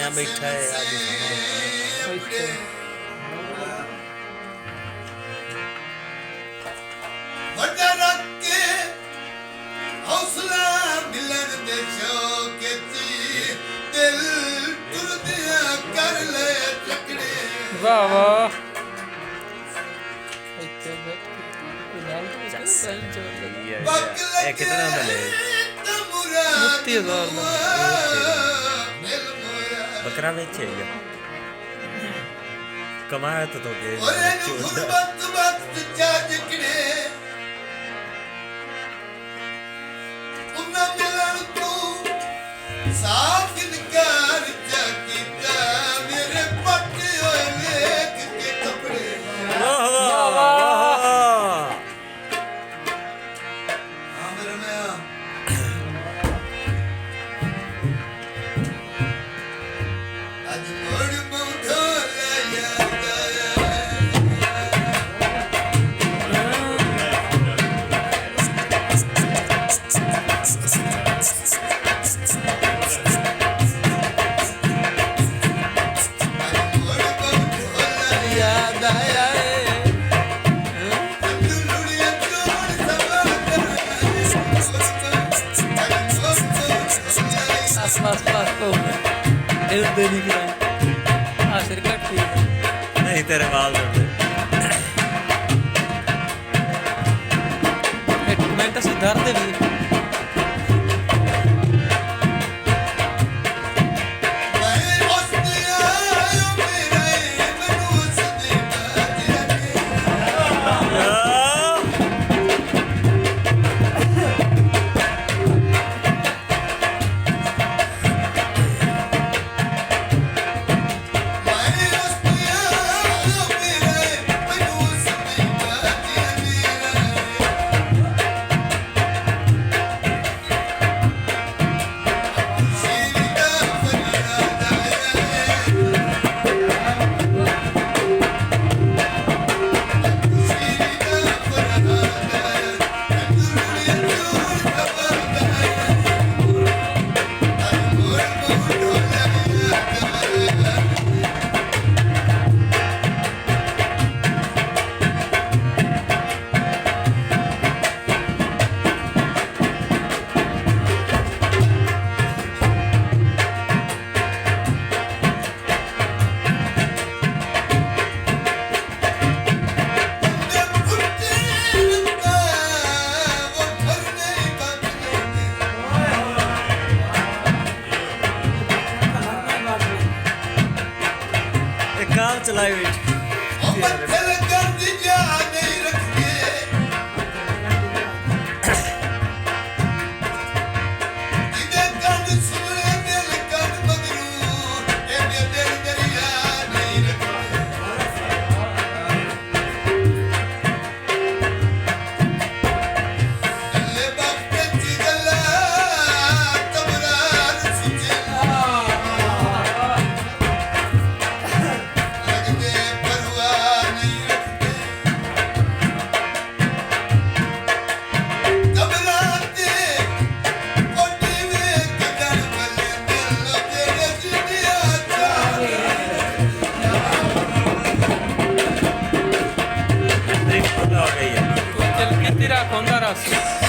ਬਣਿਆ ਬੈਠਾ ਹੈ ਅੱਜ ਇੱਥੇ ਵੱਡਾ ਰੱਖ ਕੇ ਹੌਸਲਾ ਮਿਲਣ ਦੇ ਸ਼ੌਕ ਚ ਦਿਲ ਤੁਰਦਿਆਂ ਕਰ ਲੈ ਟਕੜੇ ਵਾਹ ਵਾਹ ਇੱਥੇ ਨਾਲ ਤਾਂ ਸੈਲ ਚੱਲਦਾ ਇਹ ਕਿਤਨਾ ਹੁੰਦਾ ਲੈ ਮੁੱਤੀ ਹਜ਼ਾਰ ਦਾ ਬੱਕਰਾ ਵੇਚੇਗਾ ਕਮਾਇਆ ਤਾਂ ਤੋਗੇ ਓਏ ਨੂੰ ਗੁਰਬਤ ਵਕਤ ਜਾਜਕੜੇ ਉਹਨਾਂ ਮਿਲਣ ਤੋਂ ਸਾਥ ਇਨਕਾਰ ਜਾ ਕੀਤਾ ਮੇਰੇ ਪੱਟ ਹੋਏ ਵੇਖ ਕੇ ਕੱਪੜੇ ਵਾਹ ਵਾਹ ਵਾਹ ਆਮਰ ਮੈਂ ਅੱਜ ਮੋੜ ਮੋਢੋ ਲੈ ਯਾਦ ਆਇਆ ਅੱਜ ਮੋੜ ਮੋਢੋ ਲੈ ਯਾਦ ਆਇਆ ਏ ਲੁੜੀਆਂ ਚੋੜ ਆਸ ਪਾਸ ਪਾਸ ਤੋਂ ਇਹ ਦੇ ਨਹੀਂ ਕਿਰਾਏ ਆ ਸਿਰ ਕੱਟ ਕੇ ਨਹੀਂ ਤੇਰੇ ਵਾਲ ਦੇ ਇੱਕ ਮਿੰਟ ਅਸੀਂ ਦਰਦ ਵੀ ਮੈਂ ਉਸਦੇ ਆਇਓ ਮੇਰੇ ਮੈਨੂੰ ਉਸਦੇ ਬਾਜੇ ਮੈਂ ਉਸਦੇ ਆਇਓ ਮੇਰੇ ਮੈਨੂੰ ਉਸਦੇ ਬਾਜੇ ਸ਼ੀਰੀ ਦਾ ਫਰਿਆਦ ਆਇਆ ਸ਼ੀਰੀ ਦਾ ਫਰਿਆਦ ਆਇਆ ਲੁੜੀਆਂ ਚੋੜ ਖਬਰ ਆਇਆ ਅੱਜ ਮੋੜ ਮੋਢੋ ਲੈ ਯਾਦ ਆਇਆ ਇਹ ਕਾਰ ਚਲਾਈ ਵੇਚ ਡਰਿਫਟ ਹੋ ਗਈ ਹੈ ਚੱਲ ਕਿੱਥੇ ਰੱਖ ਹੁੰਦਾ ਰਸ